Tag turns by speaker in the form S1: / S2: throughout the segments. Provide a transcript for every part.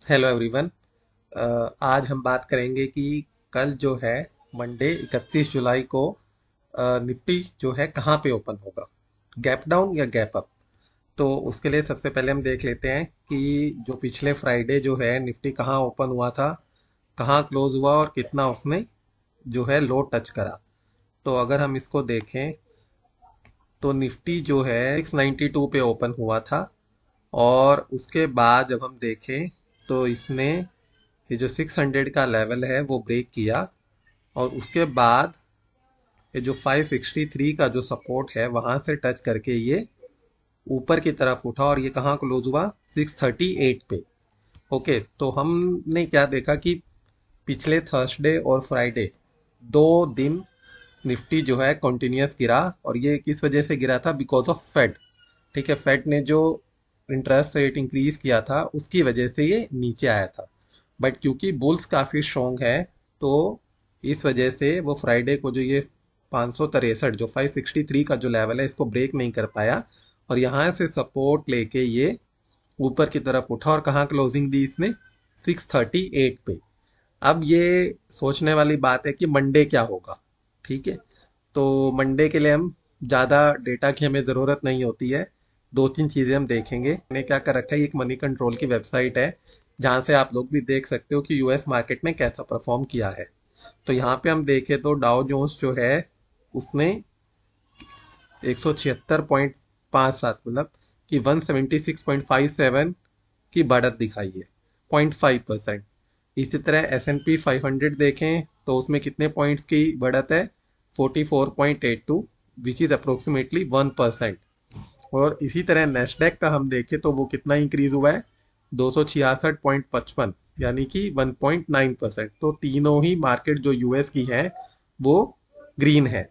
S1: Hello everyone. आज हम बात करेंगे कि कल जो है मंडे 31 जुलाई को निफ्टी जो है कहाँ पे ओपन होगा, गैप डाउन या गैप अप। तो उसके लिए सबसे पहले हम देख लेते हैं कि जो पिछले फ्राइडे जो है निफ्टी कहाँ ओपन हुआ था, कहाँ क्लोज हुआ और कितना उसने जो है लो टच करा। तो अगर हम इसको देखें तो निफ्टी जो है 692 पे ओपन हुआ था और उसके बाद जब हम देखें तो इसने ये जो 600 का लेवल है वो ब्रेक किया और उसके बाद ये जो 563 का जो सपोर्ट है वहां से टच करके ये ऊपर की तरफ उठा और ये कहाँ क्लोज हुआ, 638 पे। ओके, तो हमने क्या देखा कि पिछले थर्सडे और फ्राइडे 2 दिन निफ्टी जो है कंटिन्यूअस गिरा और ये किस वजह से गिरा था, बिकॉज ऑफ फेड। ठीक है, फेड ने जो इंटरेस्ट रेट इंक्रीज किया था उसकी वजह से ये नीचे आया था। बट क्योंकि बुल्स काफी स्ट्रॉन्ग है तो इस वजह से वो फ्राइडे को जो ये 563 जो 563 का जो लेवल है इसको ब्रेक नहीं कर पाया और यहाँ से सपोर्ट लेके ये ऊपर की तरफ उठा और कहाँ क्लोजिंग दी इसने, 638 पे। अब ये सोचने वाली बात है कि मंडे क्या होगा। ठीक है, तो मंडे के लिए हम ज़्यादा डेटा की हमें ज़रूरत नहीं होती है। दो तीन चीज़ें हम देखेंगे। मैंने क्या कर रखा है, एक मनी कंट्रोल की वेबसाइट है जहाँ से आप लोग भी देख सकते हो कि यूएस मार्केट ने कैसा परफॉर्म किया है। तो यहाँ पे हम देखें तो डाउ जोन्स जो है उसने 176.57 मतलब कि 176.57 की बढ़त दिखाई है, 0.5%। इसी तरह S&P 500 देखें तो उसमें कितने पॉइंट्स की बढ़त है, 44.82, विच इज अप्रोक्सीमेटली 1%। और इसी तरह नेस्डेक का हम देखें तो वो कितना इंक्रीज हुआ है, 266.55 यानी कि 1.9%। तो तीनों ही मार्केट जो यूएस की है वो ग्रीन है।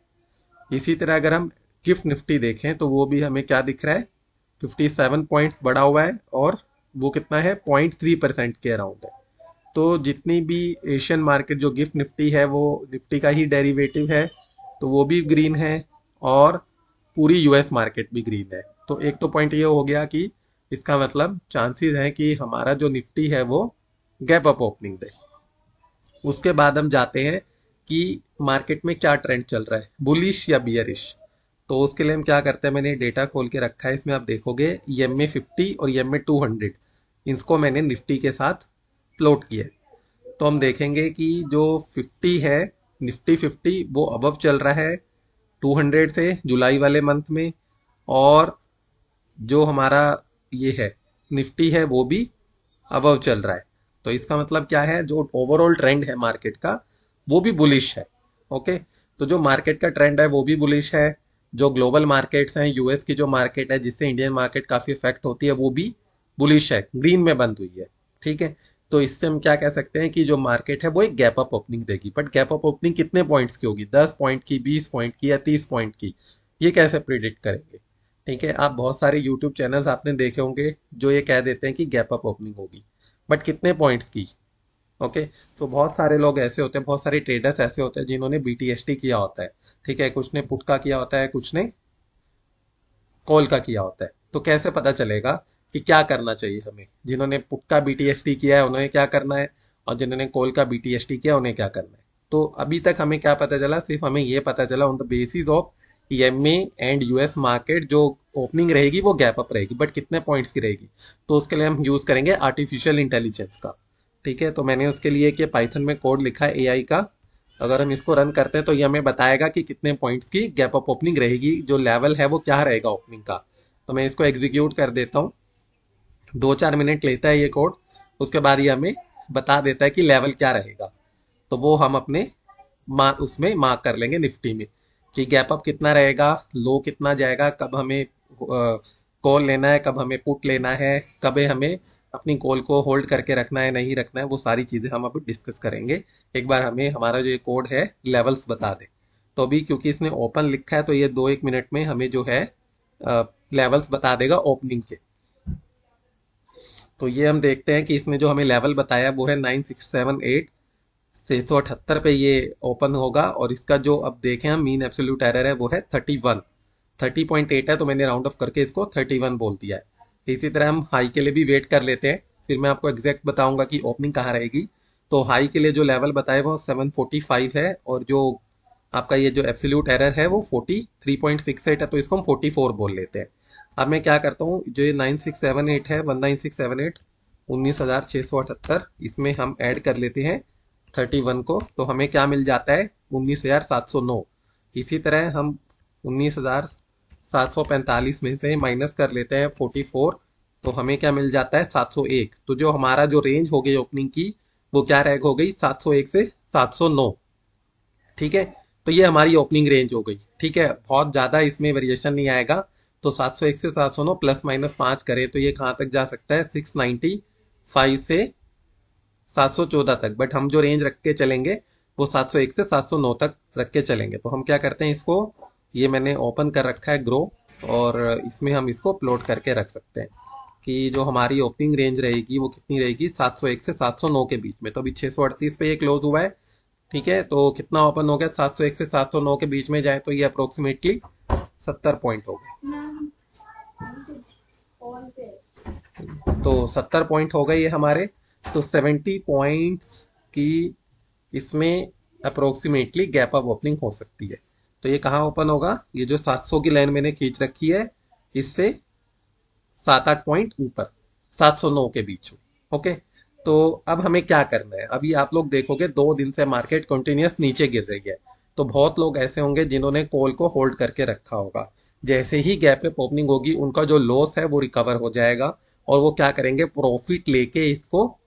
S1: इसी तरह अगर हम गिफ्ट निफ्टी देखें तो वो भी हमें क्या दिख रहा है, 57 पॉइंट्स बढ़ा हुआ है और वो कितना है, 0.3% के अराउंड है। तो जितनी भी एशियन मार्केट जो गिफ्ट निफ्टी है वो निफ्टी का ही डेरिवेटिव है, तो वो भी ग्रीन है और पूरी यूएस मार्केट भी ग्रीन है। तो एक तो पॉइंट ये हो गया कि इसका मतलब चांसेस है कि हमारा जो निफ्टी है वो गैप अप ओपनिंग दे। उसके बाद हम जाते हैं कि मार्केट में क्या ट्रेंड चल रहा है, बुलिश या बियरिश। तो उसके लिए हम क्या करते हैं, मैंने डेटा खोल के रखा है, इसमें आप देखोगे EMA 50 और EMA 200 इसको मैंने निफ्टी के साथ प्लॉट किया है। तो हम देखेंगे कि जो 50 है, निफ्टी 50 वो अबव चल रहा है 200 से जुलाई वाले मंथ में, और जो हमारा ये है निफ्टी है वो भी अबव चल रहा है। तो इसका मतलब क्या है, जो ओवरऑल ट्रेंड है मार्केट का वो भी बुलिश है। ओके, तो जो मार्केट का ट्रेंड है वो भी बुलिश है। जो ग्लोबल मार्केट्स हैं, यूएस की जो मार्केट है जिससे इंडियन मार्केट काफी इफेक्ट होती है, वो भी बुलिश है, ग्रीन में बंद हुई है। ठीक है, तो इससे हम क्या कह सकते हैं कि जो मार्केट है वो एक गैप अप ओपनिंग देगी। बट गैप अप ओपनिंग कितने पॉइंट्स की होगी, 10 पॉइंट की, 20 पॉइंट की या 30 पॉइंट की, ये कैसे प्रिडिक्ट करेंगे। ठीक है, आप बहुत सारे यूट्यूब चैनल्स आपने देखे होंगे जो ये कह देते हैं कि गैप अप ओपनिंग होगी, बट कितने पॉइंट्स की। ओके, तो बहुत सारे लोग ऐसे होते हैं, बहुत सारे ट्रेडर्स ऐसे होते हैं जिन्होंने बीटीएसटी किया होता है। ठीक है, कुछ ने पुट का किया होता है, कुछ ने कॉल का किया होता है। तो कैसे पता चलेगा कि क्या करना चाहिए हमें, जिन्होंने पुट का बीटीएसटी किया है उन्हें क्या करना है और जिन्होंने कॉल का बीटीएसटी किया उन्हें क्या करना है। तो अभी तक हमें क्या पता चला, सिर्फ हमें ये पता चला on the basis of EMA and US market जो ओपनिंग रहेगी वो गैप अप रहेगी, बट कितने पॉइंट्स की रहेगी। तो उसके लिए हम यूज करेंगे आर्टिफिशियल इंटेलिजेंस का। ठीक है, तो मैंने उसके लिए कि पाइथन में कोड लिखा है एआई का। अगर हम इसको रन करते हैं तो ये हमें बताएगा कि कितने पॉइंट्स की गैप अप ओपनिंग रहेगी, जो लेवल है वो क्या रहेगा ओपनिंग का। तो मैं इसको एग्जीक्यूट कर देता हूँ, 2-4 मिनट लेता है ये कोड। उसके बाद ये हमें बता देता है कि लेवल क्या रहेगा। तो वो हम अपने उसमें मार्क कर लेंगे निफ्टी में कि गैप अप कितना रहेगा, लो कितना जाएगा, कब हमें कॉल लेना है, कब हमें पुट लेना है, कब हमें अपनी कॉल को होल्ड करके रखना है नहीं रखना है, वो सारी चीजें हम अभी डिस्कस करेंगे। एक बार हमें हमारा जो ये कोड है लेवल्स बता दे। तो अभी क्योंकि इसने ओपन लिखा है तो ये 2-1 मिनट में हमें जो है लेवल्स बता देगा ओपनिंग के। तो ये हम देखते हैं कि इसने जो हमें लेवल बताया वो है 9678, 678 पे ये ओपन होगा। और इसका जो अब देखें हम मीन एब्सोल्यूट एरर है वो है 31, 30.8 है, तो मैंने राउंड ऑफ करके इसको 31 बोल दिया है। इसी तरह हम हाई के लिए भी वेट कर लेते हैं फिर मैं आपको एग्जैक्ट बताऊंगा कि ओपनिंग कहाँ रहेगी। तो हाई के लिए जो लेवल बताए वो 745 है, और जो आपका ये जो एब्सोल्यूट एरर है वो 43.68 है, तो इसको हम 44 बोल लेते हैं। अब मैं क्या करता हूँ, जो ये 9678 है, 19678, 19,678, इसमें हम ऐड कर लेते हैं 31 को, तो हमें क्या मिल जाता है, 19,709। इसी तरह हम 19,745 में से माइनस कर लेते हैं 44, तो हमें क्या मिल जाता है, 701। तो जो हमारा जो रेंज हो गई ओपनिंग की, वो क्या रैग हो गई, 701 से 709। ठीक है, तो ये हमारी ओपनिंग रेंज हो गई। ठीक है, बहुत ज्यादा इसमें वेरिएशन नहीं आएगा। तो 701 से 709 प्लस माइनस 5 करें तो ये कहाँ तक जा सकता है, 695 से 714 तक। बट हम जो रेंज रख के चलेंगे वो 701 से 709 तक रख के चलेंगे। तो हम क्या करते हैं, इसको, ये मैंने ओपन कर रखा है ग्रो, और इसमें हम इसको प्लॉट करके रख सकते हैं कि जो हमारी ओपनिंग रेंज रहेगी वो कितनी रहेगी, 701 से 709 के बीच में। तो अभी 638 पे ये क्लोज हुआ है। ठीक है, तो कितना ओपन हो गया, 701 से 709 के बीच में जाए तो ये अप्रोक्सीमेटली 70 पॉइंट हो गए। तो 70 पॉइंट हो गए ये हमारे। तो 70 पॉइंट्स की इसमें अप्रोक्सीमेटली गैप अप ओपनिंग हो सकती है। तो ये कहाँ ओपन होगा, ये जो 700 की लाइन मैंने खींच रखी है, इससे 7-8 पॉइंट ऊपर, 709 के बीच में। ओके, तो अब हमें क्या करना है, अभी आप लोग देखोगे 2 दिन से मार्केट कंटिन्यूस नीचे गिर रही है। तो बहुत लोग ऐसे होंगे जिन्होंने कॉल को होल्ड करके रखा होगा। जैसे ही गैप अप ओपनिंग होगी, उनका जो लॉस है वो रिकवर हो जाएगा, और वो क्या करेंगे, प्रॉफिट लेके इसको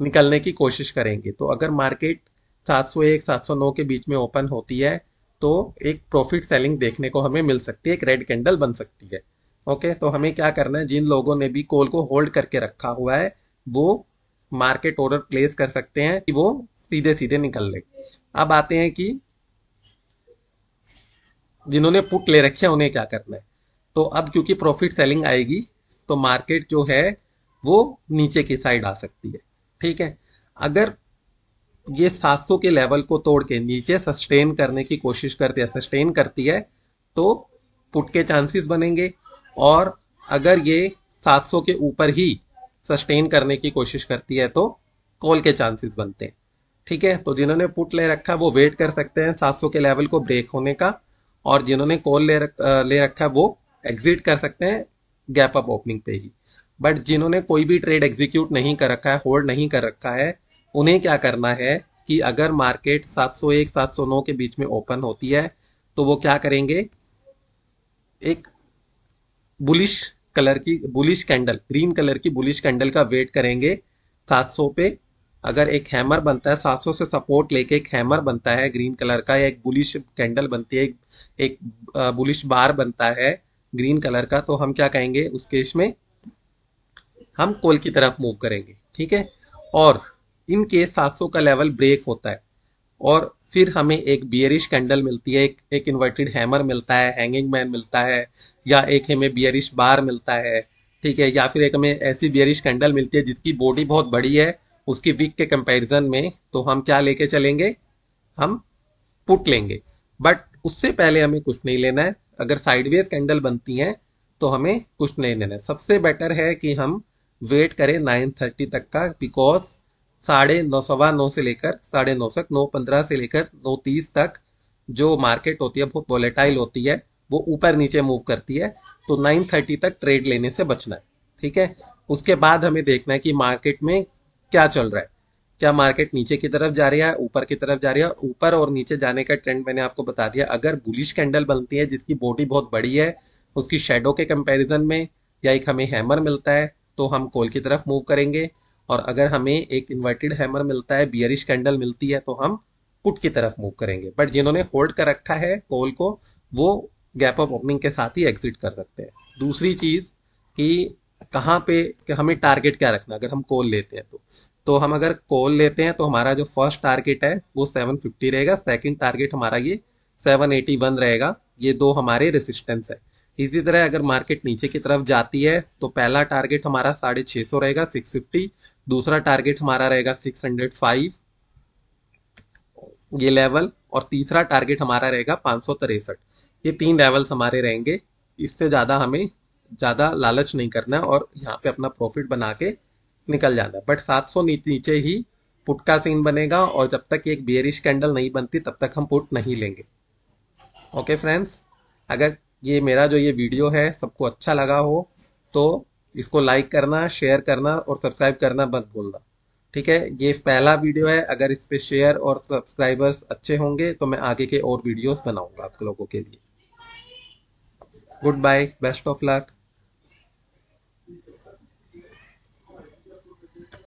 S1: निकलने की कोशिश करेंगे। तो अगर मार्केट 701 709 के बीच में ओपन होती है, तो एक प्रॉफिट सेलिंग देखने को हमें मिल सकती है, एक रेड कैंडल बन सकती है। ओके, तो हमें क्या करना है, जिन लोगों ने भी कॉल को होल्ड करके रखा हुआ है वो मार्केट ऑर्डर प्लेस कर सकते हैं कि वो सीधे सीधे निकल ले। अब आते हैं कि जिन्होंने पुट ले रखे हैं उन्हें क्या करना है। तो अब क्योंकि प्रॉफिट सेलिंग आएगी, तो मार्केट जो है वो नीचे की साइड आ सकती है। ठीक है, अगर ये 700 के लेवल को तोड़ के नीचे सस्टेन करने की कोशिश करती है, सस्टेन करती है, तो पुट के चांसेस बनेंगे। और अगर ये 700 के ऊपर ही सस्टेन करने की कोशिश करती है तो कॉल के चांसेस बनते हैं। ठीक है, तो जिन्होंने पुट ले रखा है वो वेट कर सकते हैं 700 के लेवल को ब्रेक होने का, और जिन्होंने कॉल ले रखा है वो एग्जिट कर सकते हैं गैप अप ओपनिंग पे ही। बट जिन्होंने कोई भी ट्रेड एग्जीक्यूट नहीं कर रखा है, होल्ड नहीं कर रखा है, उन्हें क्या करना है कि अगर मार्केट 701 709 के बीच में ओपन होती है तो वो क्या करेंगे, एक बुलिश कलर की बुलिश कैंडल, ग्रीन कलर की बुलिश कैंडल का वेट करेंगे 700 पे। अगर एक हैमर बनता है 700 से सपोर्ट लेके, एक हैमर बनता है ग्रीन कलर का, या एक बुलिश कैंडल बनती है, एक बुलिश बार बनता है ग्रीन कलर का, तो हम क्या कहेंगे उस केस में, हम कॉल की तरफ मूव करेंगे। ठीक है, और इन केस 700 का लेवल ब्रेक होता है और फिर हमें एक बियरिश कैंडल मिलती है, एक इन्वर्टेड हैमर मिलता है, हैंगिंग मैन मिलता है, या एक हमें बियरिश बार मिलता है। ठीक है, या फिर एक हमें ऐसी बियरिश कैंडल मिलती है जिसकी बॉडी बहुत बड़ी है उसकी विक के कंपैरिजन में, तो हम क्या लेके चलेंगे, हम पुट लेंगे। बट उससे पहले हमें कुछ नहीं लेना है। अगर साइडवेज कैंडल बनती हैं तो हमें कुछ नहीं लेना है। सबसे बेटर है कि हम वेट करें 9:30 तक का, बिकॉज 9:30 9:15 से लेकर 9:30 तक, 9:15 से लेकर 9:30 तक जो मार्केट होती है बहुत वोलेटाइल होती है, वो ऊपर नीचे मूव करती है। तो 9:30 तक ट्रेड लेने से बचना है। ठीक है, उसके बाद हमें देखना है कि मार्केट में क्या चल रहा है, क्या मार्केट नीचे की तरफ जा रही है, ऊपर की तरफ जा रही है। ऊपर और नीचे जाने का ट्रेंड मैंने आपको बता दिया। अगर बुलिश कैंडल बनती है जिसकी बॉडी बहुत बड़ी है, उसकी शेडो के कंपैरिजन में, या एक हमें हैमर मिलता है, तो हम कॉल की तरफ मूव करेंगे। और अगर हमें एक इन्वर्टेड हैमर मिलता है, बियरिश कैंडल मिलती है, तो हम पुट की तरफ मूव करेंगे। बट जिन्होंने होल्ड कर रखा है कॉल को, वो गैप अप ओपनिंग के साथ ही एग्जिट कर सकते हैं। दूसरी चीज कि कहाँ पे कि हमें टारगेट क्या रखना है अगर हम कॉल लेते हैं तो हम अगर कॉल लेते हैं तो हमारा जो फर्स्ट टारगेट है वो 750 रहेगा, सेकंड टारगेट हमारा ये 781 रहेगा। ये दो हमारे रेसिस्टेंस है। इसी तरह अगर मार्केट नीचे की तरफ जाती है तो पहला टारगेट हमारा 650 रहेगा, 650। दूसरा टारगेट हमारा रहेगा 605 ये लेवल, और तीसरा टारगेट हमारा रहेगा 563। ये 3 लेवल्स हमारे रहेंगे। इससे ज्यादा हमें ज्यादा लालच नहीं करना है और यहाँ पे अपना प्रॉफिट बना के निकल जाना है, बट 700 नीचे ही पुट का सीन बनेगा, और जब तक एक बेयरिश कैंडल नहीं बनती तब तक हम पुट नहीं लेंगे। ओके फ्रेंड्स, अगर ये वीडियो है सबको अच्छा लगा हो तो इसको लाइक करना, शेयर करना और सब्सक्राइब करना मत भूलना। ठीक है, ये पहला वीडियो है, अगर इस पे शेयर और सब्सक्राइबर्स अच्छे होंगे तो मैं आगे के और वीडियोस बनाऊंगा आप लोगों के लिए। Good bye, best of luck.